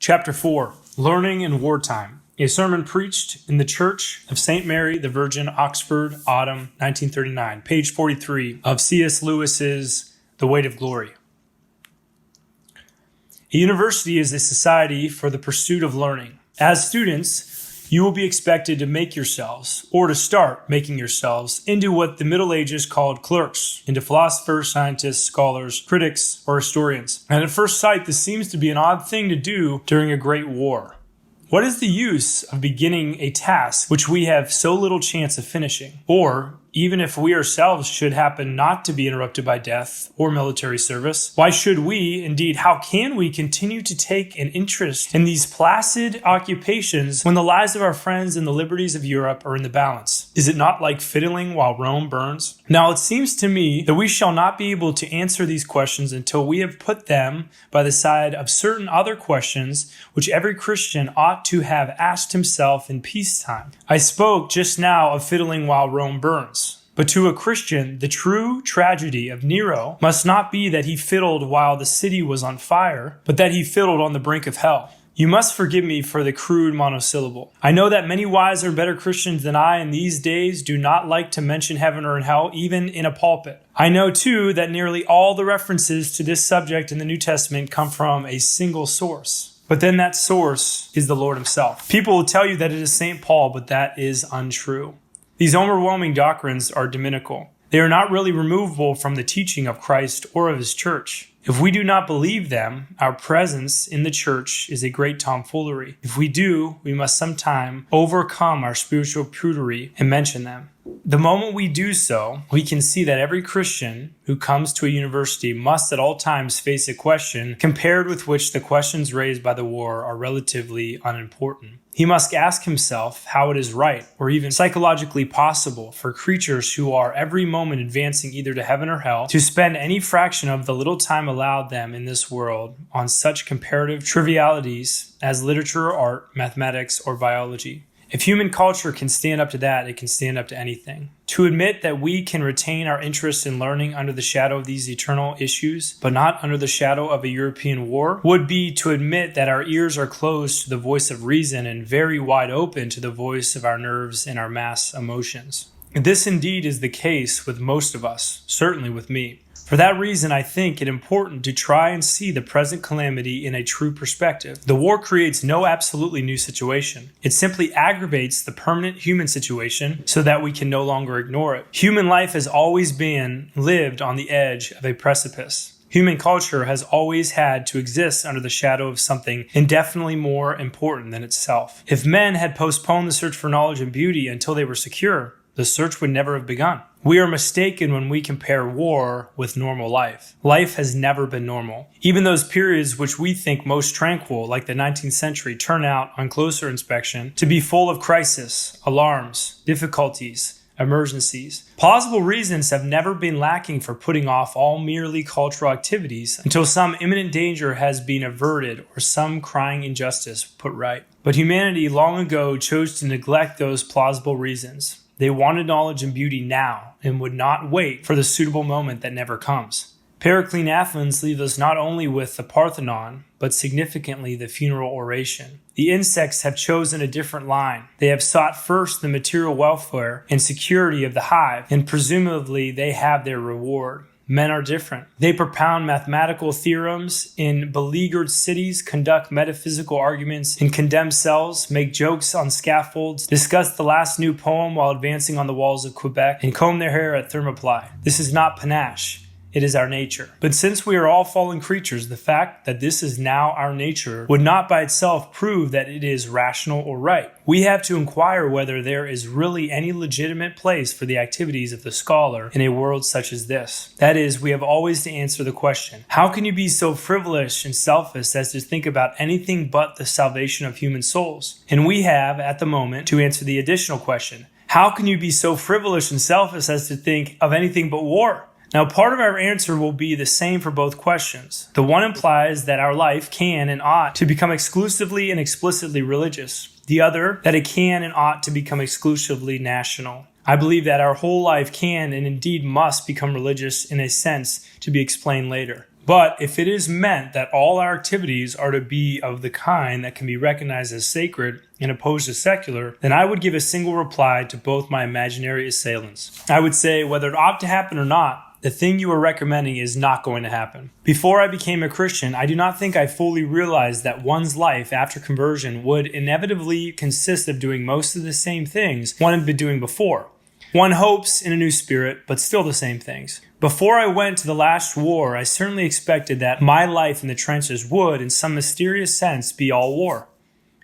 Chapter 4, Learning in Wartime, a sermon preached in the Church of St. Mary the Virgin, Oxford, autumn 1939, page 43 of C.S. Lewis's The Weight of Glory. A university is a society for the pursuit of learning. As students, you will be expected to make yourselves, or to start making yourselves, into what the Middle Ages called clerks, into philosophers, scientists, scholars, critics, or historians. And at first sight, this seems to be an odd thing to do during a great war. What is the use of beginning a task which we have so little chance of finishing? Or, even if we ourselves should happen not to be interrupted by death or military service, why should we, indeed, how can we continue to take an interest in these placid occupations when the lives of our friends and the liberties of Europe are in the balance? Is it not like fiddling while Rome burns? Now, it seems to me that we shall not be able to answer these questions until we have put them by the side of certain other questions which every Christian ought to have asked himself in peacetime. I spoke just now of fiddling while Rome burns. But to a Christian, the true tragedy of Nero must not be that he fiddled while the city was on fire, but that he fiddled on the brink of hell. You must forgive me for the crude monosyllable. I know that many wiser and better Christians than I in these days do not like to mention heaven or hell, even in a pulpit. I know, too, that nearly all the references to this subject in the New Testament come from a single source. But then that source is the Lord himself. People will tell you that it is St. Paul, but that is untrue. These overwhelming doctrines are dominical. They are not really removable from the teaching of Christ or of his church. If we do not believe them, our presence in the church is a great tomfoolery. If we do, we must sometime overcome our spiritual prudery and mention them. The moment we do so, we can see that every Christian who comes to a university must at all times face a question compared with which the questions raised by the war are relatively unimportant. He must ask himself how it is right, or even psychologically possible, for creatures who are every moment advancing either to heaven or hell to spend any fraction of the little time allowed them in this world on such comparative trivialities as literature or art, mathematics, or biology. If human culture can stand up to that, it can stand up to anything. To admit that we can retain our interest in learning under the shadow of these eternal issues, but not under the shadow of a European war, would be to admit that our ears are closed to the voice of reason and very wide open to the voice of our nerves and our mass emotions. This indeed is the case with most of us, certainly with me. For that reason, I think it important to try and see the present calamity in a true perspective. The war creates no absolutely new situation. It simply aggravates the permanent human situation so that we can no longer ignore it. Human life has always been lived on the edge of a precipice. Human culture has always had to exist under the shadow of something indefinitely more important than itself. If men had postponed the search for knowledge and beauty until they were secure, the search would never have begun. We are mistaken when we compare war with normal life. Life has never been normal. Even those periods which we think most tranquil, like the 19th century, turn out, on closer inspection, to be full of crisis, alarms, difficulties, emergencies. Plausible reasons have never been lacking for putting off all merely cultural activities until some imminent danger has been averted or some crying injustice put right. But humanity long ago chose to neglect those plausible reasons. They wanted knowledge and beauty now and would not wait for the suitable moment that never comes. Periclean Athens leaves us not only with the Parthenon, but significantly the funeral oration. The insects have chosen a different line. They have sought first the material welfare and security of the hive, and presumably they have their reward. Men are different. They propound mathematical theorems in beleaguered cities, conduct metaphysical arguments in condemned cells, make jokes on scaffolds, discuss the last new poem while advancing on the walls of Quebec, and comb their hair at Thermopylae. This is not panache. It is our nature. But since we are all fallen creatures, the fact that this is now our nature would not by itself prove that it is rational or right. We have to inquire whether there is really any legitimate place for the activities of the scholar in a world such as this. That is, we have always to answer the question, how can you be so frivolous and selfish as to think about anything but the salvation of human souls? And we have, at the moment, to answer the additional question, how can you be so frivolous and selfish as to think of anything but war? Now, part of our answer will be the same for both questions. The one implies that our life can and ought to become exclusively and explicitly religious. The other, that it can and ought to become exclusively national. I believe that our whole life can and indeed must become religious in a sense to be explained later. But if it is meant that all our activities are to be of the kind that can be recognized as sacred and opposed to secular, then I would give a single reply to both my imaginary assailants. I would say, whether it ought to happen or not, the thing you are recommending is not going to happen. Before I became a Christian, I do not think I fully realized that one's life after conversion would inevitably consist of doing most of the same things one had been doing before. One hopes in a new spirit, but still the same things. Before I went to the last war, I certainly expected that my life in the trenches would, in some mysterious sense, be all war.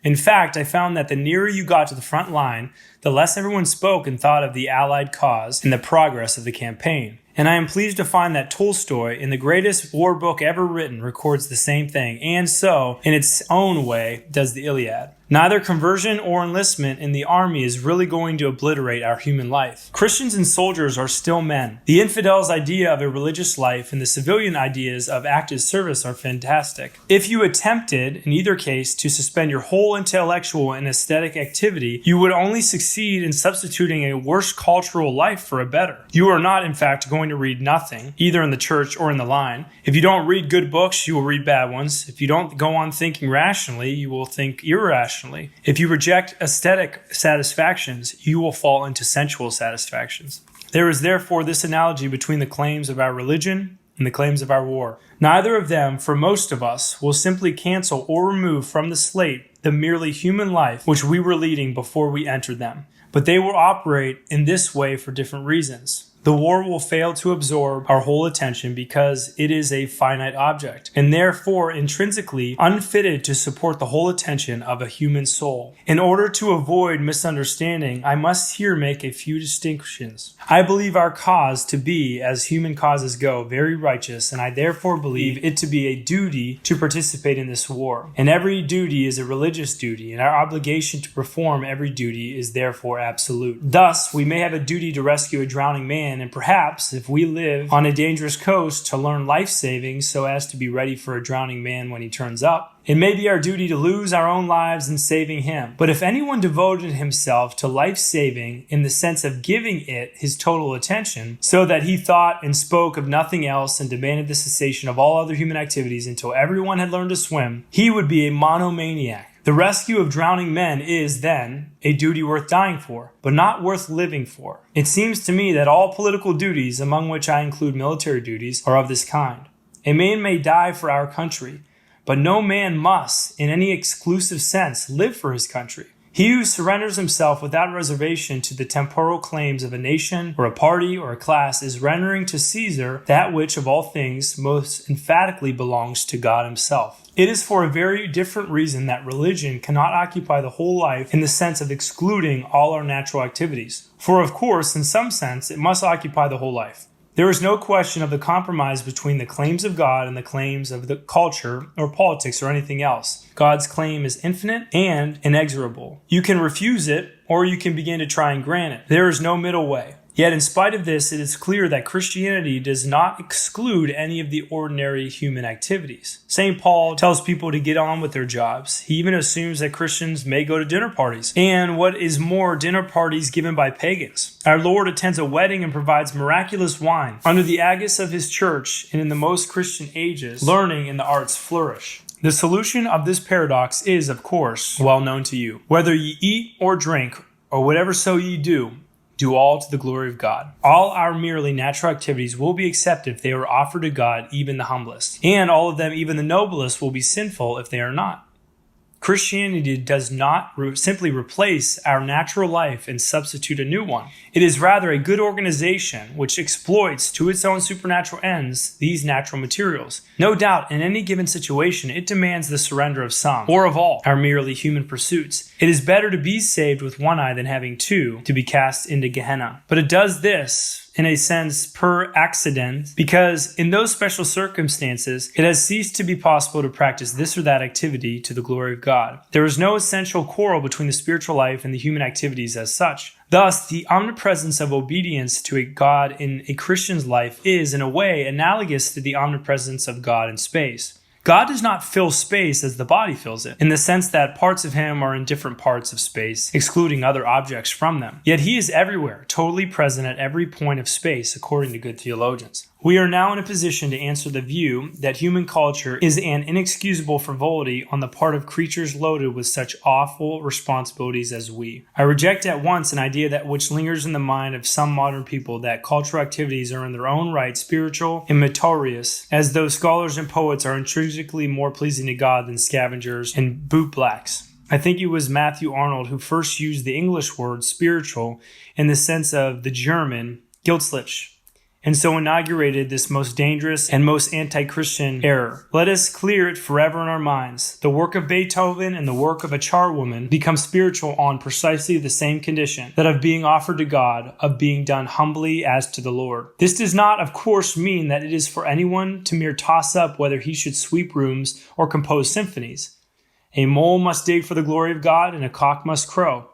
In fact, I found that the nearer you got to the front line, the less everyone spoke and thought of the Allied cause and the progress of the campaign. And I am pleased to find that Tolstoy, in the greatest war book ever written, records the same thing, and so, in its own way, does the Iliad. Neither conversion or enlistment in the army is really going to obliterate our human life. Christians and soldiers are still men. The infidel's idea of a religious life and the civilian ideas of active service are fantastic. If you attempted, in either case, to suspend your whole intellectual and aesthetic activity, you would only succeed in substituting a worse cultural life for a better. You are not, in fact, going to read nothing, either in the church or in the line. If you don't read good books, you will read bad ones. If you don't go on thinking rationally, you will think irrationally. If you reject aesthetic satisfactions, you will fall into sensual satisfactions. There is therefore this analogy between the claims of our religion and the claims of our war. Neither of them, for most of us, will simply cancel or remove from the slate the merely human life which we were leading before we entered them. But they will operate in this way for different reasons. The war will fail to absorb our whole attention because it is a finite object, and therefore intrinsically unfitted to support the whole attention of a human soul. In order to avoid misunderstanding, I must here make a few distinctions. I believe our cause to be, as human causes go, very righteous, and I therefore believe it to be a duty to participate in this war. And every duty is a religious duty, and our obligation to perform every duty is therefore absolute. Thus, we may have a duty to rescue a drowning man, and perhaps, if we live on a dangerous coast, to learn life-saving so as to be ready for a drowning man when he turns up. It may be our duty to lose our own lives in saving him. But if anyone devoted himself to life-saving in the sense of giving it his total attention, so that he thought and spoke of nothing else and demanded the cessation of all other human activities until everyone had learned to swim, he would be a monomaniac. The rescue of drowning men is, then, a duty worth dying for, but not worth living for. It seems to me that all political duties, among which I include military duties, are of this kind. A man may die for our country, but no man must, in any exclusive sense, live for his country. He who surrenders himself without reservation to the temporal claims of a nation or a party or a class is rendering to Caesar that which of all things most emphatically belongs to God himself. It is for a very different reason that religion cannot occupy the whole life in the sense of excluding all our natural activities. For of course, in some sense, it must occupy the whole life. There is no question of the compromise between the claims of God and the claims of the culture or politics or anything else. God's claim is infinite and inexorable. You can refuse it, or you can begin to try and grant it. There is no middle way. Yet in spite of this, it is clear that Christianity does not exclude any of the ordinary human activities. St. Paul tells people to get on with their jobs. He even assumes that Christians may go to dinner parties, and what is more, dinner parties given by pagans. Our Lord attends a wedding and provides miraculous wine. Under the aegis of his church, and in the most Christian ages, learning and the arts flourish. The solution of this paradox is, of course, well known to you. Whether ye eat or drink, or whatever so ye do all to the glory of God. All our merely natural activities will be accepted if they are offered to God, even the humblest. And all of them, even the noblest, will be sinful if they are not. Christianity does not simply replace our natural life and substitute a new one. It is rather a good organization which exploits to its own supernatural ends these natural materials. No doubt, in any given situation, it demands the surrender of some, or of all, our merely human pursuits. It is better to be saved with one eye than having two, to be cast into Gehenna. But it does this, in a sense, per accident, because in those special circumstances, it has ceased to be possible to practice this or that activity to the glory of God. There is no essential quarrel between the spiritual life and the human activities as such. Thus, the omnipresence of obedience to a God in a Christian's life is, in a way, analogous to the omnipresence of God in space. God does not fill space as the body fills it, in the sense that parts of him are in different parts of space, excluding other objects from them. Yet he is everywhere, totally present at every point of space, according to good theologians. We are now in a position to answer the view that human culture is an inexcusable frivolity on the part of creatures loaded with such awful responsibilities as we. I reject at once an idea that which lingers in the mind of some modern people that cultural activities are in their own right spiritual and meritorious, as though scholars and poets are intrinsically more pleasing to God than scavengers and bootblacks. I think it was Matthew Arnold who first used the English word spiritual in the sense of the German Geistlich, and so inaugurated this most dangerous and most anti-Christian error. Let us clear it forever in our minds. The work of Beethoven and the work of a charwoman become spiritual on precisely the same condition, that of being offered to God, of being done humbly as to the Lord. This does not, of course, mean that it is for anyone to mere toss up whether he should sweep rooms or compose symphonies. A mole must dig for the glory of God, and a cock must crow.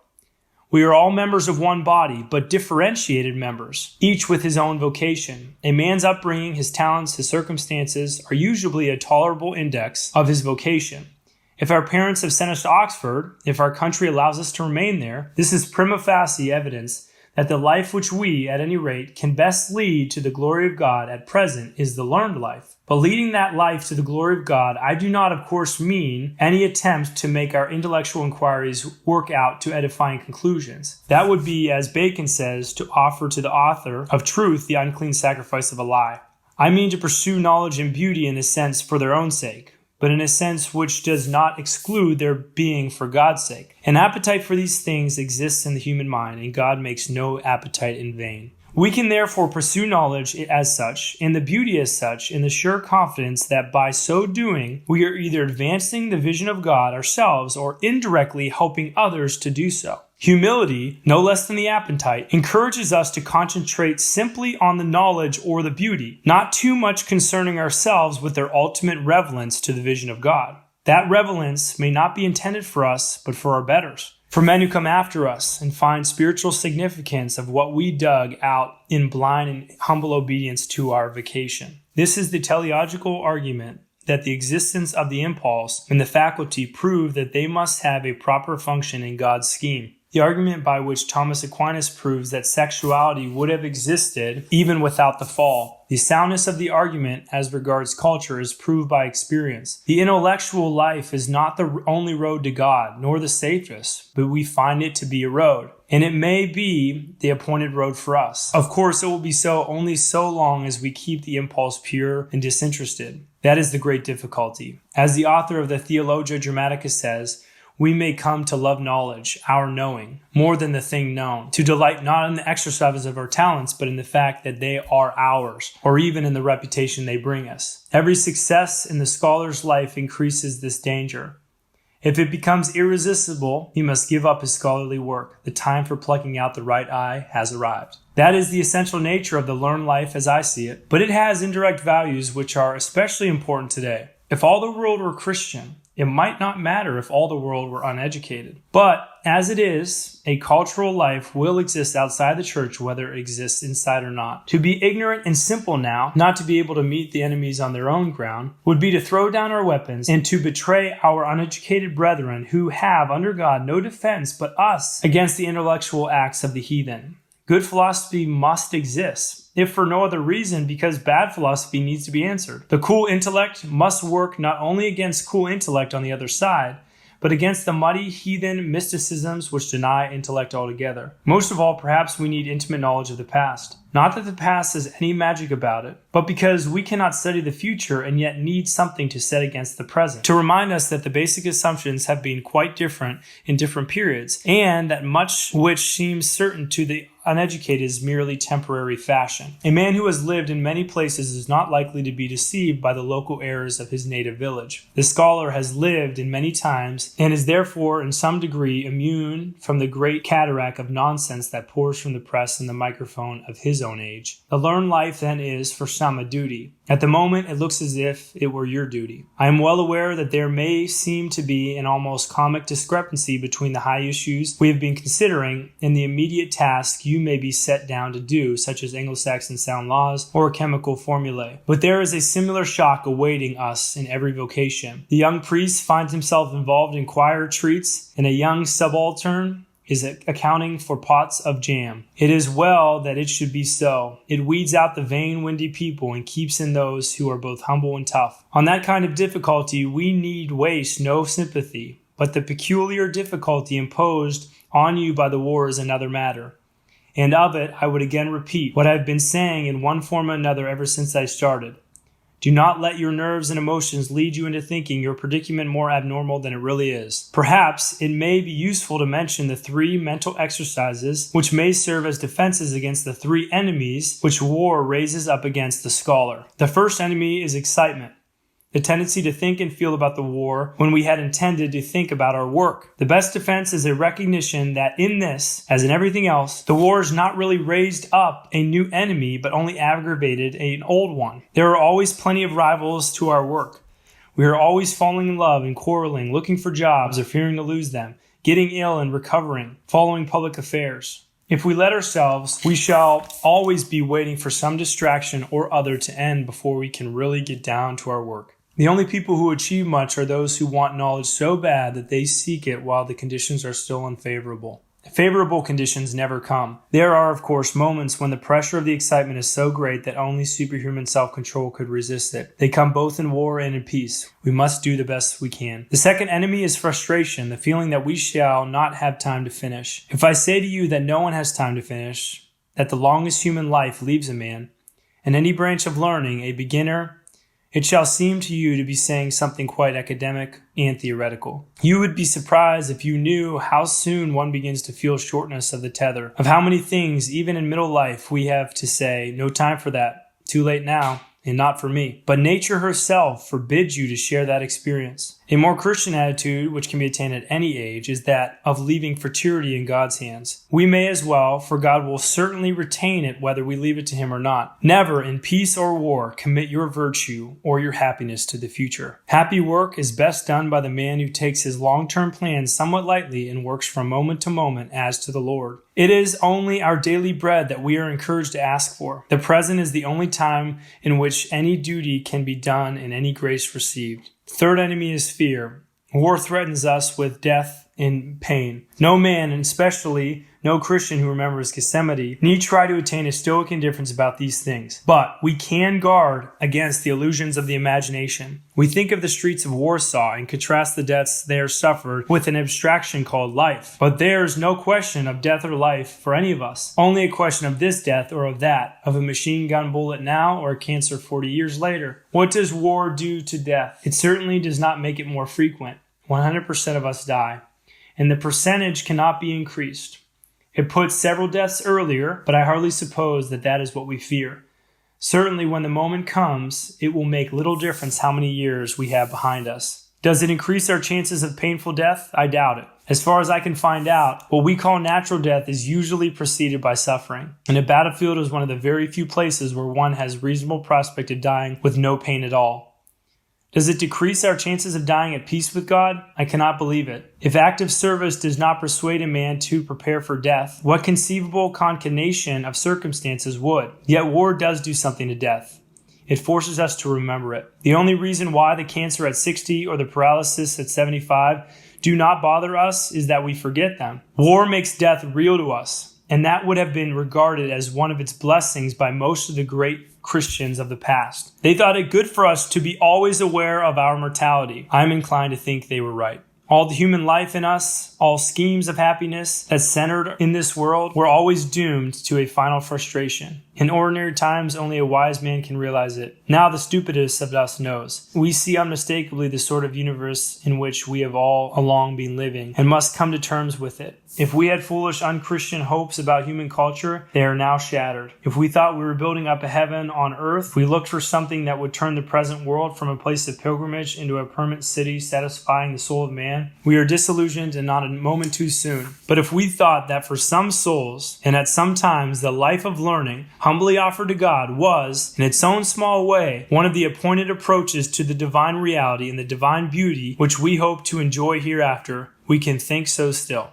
We are all members of one body, but differentiated members, each with his own vocation. A man's upbringing, his talents, his circumstances are usually a tolerable index of his vocation. If our parents have sent us to Oxford, if our country allows us to remain there, this is prima facie evidence that the life which we, at any rate, can best lead to the glory of God at present is the learned life. But leading that life to the glory of God, I do not, of course, mean any attempt to make our intellectual inquiries work out to edifying conclusions. That would be, as Bacon says, to offer to the author of truth the unclean sacrifice of a lie. I mean to pursue knowledge and beauty in a sense for their own sake, but in a sense which does not exclude their being for God's sake. An appetite for these things exists in the human mind, and God makes no appetite in vain. We can therefore pursue knowledge as such, and the beauty as such, in the sure confidence that by so doing, we are either advancing the vision of God ourselves or indirectly helping others to do so. Humility, no less than the appetite, encourages us to concentrate simply on the knowledge or the beauty, not too much concerning ourselves with their ultimate relevance to the vision of God. That relevance may not be intended for us, but for our betters, for men who come after us and find spiritual significance of what we dug out in blind and humble obedience to our vocation. This is the teleological argument that the existence of the impulse and the faculty prove that they must have a proper function in God's scheme. The argument by which Thomas Aquinas proves that sexuality would have existed even without the fall. The soundness of the argument as regards culture is proved by experience. The intellectual life is not the only road to God, nor the safest, but we find it to be a road. And it may be the appointed road for us. Of course, it will be so only so long as we keep the impulse pure and disinterested. That is the great difficulty. As the author of the Theologia Dramatica says, we may come to love knowledge, our knowing, more than the thing known, to delight not in the exercise of our talents, but in the fact that they are ours, or even in the reputation they bring us. Every success in the scholar's life increases this danger. If it becomes irresistible, he must give up his scholarly work. The time for plucking out the right eye has arrived. That is the essential nature of the learned life as I see it, but it has indirect values which are especially important today. If all the world were Christian, it might not matter if all the world were uneducated. But as it is, a cultural life will exist outside the church whether it exists inside or not. To be ignorant and simple now, not to be able to meet the enemies on their own ground, would be to throw down our weapons and to betray our uneducated brethren who have under God no defense but us against the intellectual acts of the heathen. Good philosophy must exist, if for no other reason because bad philosophy needs to be answered. The cool intellect must work not only against cool intellect on the other side, but against the muddy heathen mysticisms which deny intellect altogether. Most of all, perhaps we need intimate knowledge of the past. Not that the past has any magic about it, but because we cannot study the future and yet need something to set against the present, to remind us that the basic assumptions have been quite different in different periods, and that much which seems certain to the uneducated is merely temporary fashion. A man who has lived in many places is not likely to be deceived by the local errors of his native village. The scholar has lived in many times and is therefore in some degree immune from the great cataract of nonsense that pours from the press and the microphone of his own age. The learned life then is for some a duty. At the moment it looks as if it were your duty. I am well aware that there may seem to be an almost comic discrepancy between the high issues we have been considering and the immediate task you may be set down to do, such as Anglo-Saxon sound laws or chemical formulae. But there is a similar shock awaiting us in every vocation. The young priest finds himself involved in choir retreats, and a young subaltern is accounting for pots of jam. It is well that it should be so. It weeds out the vain, windy people and keeps in those who are both humble and tough. On that kind of difficulty, we need waste no sympathy, but the peculiar difficulty imposed on you by the war is another matter. And of it, I would again repeat what I've been saying in one form or another ever since I started. Do not let your nerves and emotions lead you into thinking your predicament more abnormal than it really is. Perhaps it may be useful to mention the 3 mental exercises which may serve as defenses against the 3 enemies which war raises up against the scholar. The first enemy is excitement, the tendency to think and feel about the war when we had intended to think about our work. The best defense is a recognition that in this, as in everything else, the war has not really raised up a new enemy, but only aggravated an old one. There are always plenty of rivals to our work. We are always falling in love and quarreling, looking for jobs or fearing to lose them, getting ill and recovering, following public affairs. If we let ourselves, we shall always be waiting for some distraction or other to end before we can really get down to our work. The only people who achieve much are those who want knowledge so bad that they seek it while the conditions are still unfavorable. Favorable conditions never come. There are, of course, moments when the pressure of the excitement is so great that only superhuman self-control could resist it. They come both in war and in peace. We must do the best we can. The second enemy is frustration, the feeling that we shall not have time to finish. If I say to you that no one has time to finish, that the longest human life leaves a man, in any branch of learning, a beginner, it shall seem to you to be saying something quite academic and theoretical. You would be surprised if you knew how soon one begins to feel shortness of the tether, of how many things, even in middle life, we have to say, no time for that, too late now, and not for me. But nature herself forbids you to share that experience. A more Christian attitude, which can be attained at any age, is that of leaving futurity in God's hands. We may as well, for God will certainly retain it whether we leave it to Him or not. Never, in peace or war, commit your virtue or your happiness to the future. Happy work is best done by the man who takes his long-term plans somewhat lightly and works from moment to moment as to the Lord. It is only our daily bread that we are encouraged to ask for. The present is the only time in which any duty can be done and any grace received. Third enemy is fear. War threatens us with death and pain. No man, and especially no Christian who remembers Gethsemane, need try to attain a stoic indifference about these things. But we can guard against the illusions of the imagination. We think of the streets of Warsaw and contrast the deaths there suffered with an abstraction called life. But there's no question of death or life for any of us. Only a question of this death or of that, of a machine gun bullet now or a cancer 40 years later. What does war do to death? It certainly does not make it more frequent. 100% of us die, and the percentage cannot be increased. It puts several deaths earlier, but I hardly suppose that is what we fear. Certainly when the moment comes, it will make little difference how many years we have behind us. Does it increase our chances of painful death? I doubt it. As far as I can find out, what we call natural death is usually preceded by suffering. And a battlefield is one of the very few places where one has reasonable prospect of dying with no pain at all. Does it decrease our chances of dying at peace with God? I cannot believe it. If active service does not persuade a man to prepare for death, what conceivable concatenation of circumstances would? Yet war does do something to death. It forces us to remember it. The only reason why the cancer at 60 or the paralysis at 75 do not bother us is that we forget them. War makes death real to us, and that would have been regarded as one of its blessings by most of the great Christians of the past. They thought it good for us to be always aware of our mortality. I'm inclined to think they were right. All the human life in us, all schemes of happiness that's centered in this world, were always doomed to a final frustration. In ordinary times, only a wise man can realize it. Now the stupidest of us knows. We see unmistakably the sort of universe in which we have all along been living and must come to terms with it. If we had foolish, unchristian hopes about human culture, they are now shattered. If we thought we were building up a heaven on earth, if we looked for something that would turn the present world from a place of pilgrimage into a permanent city satisfying the soul of man, we are disillusioned and not a moment too soon. But if we thought that for some souls, and at some times the life of learning, humbly offered to God, was, in its own small way, one of the appointed approaches to the divine reality and the divine beauty which we hope to enjoy hereafter, we can think so still.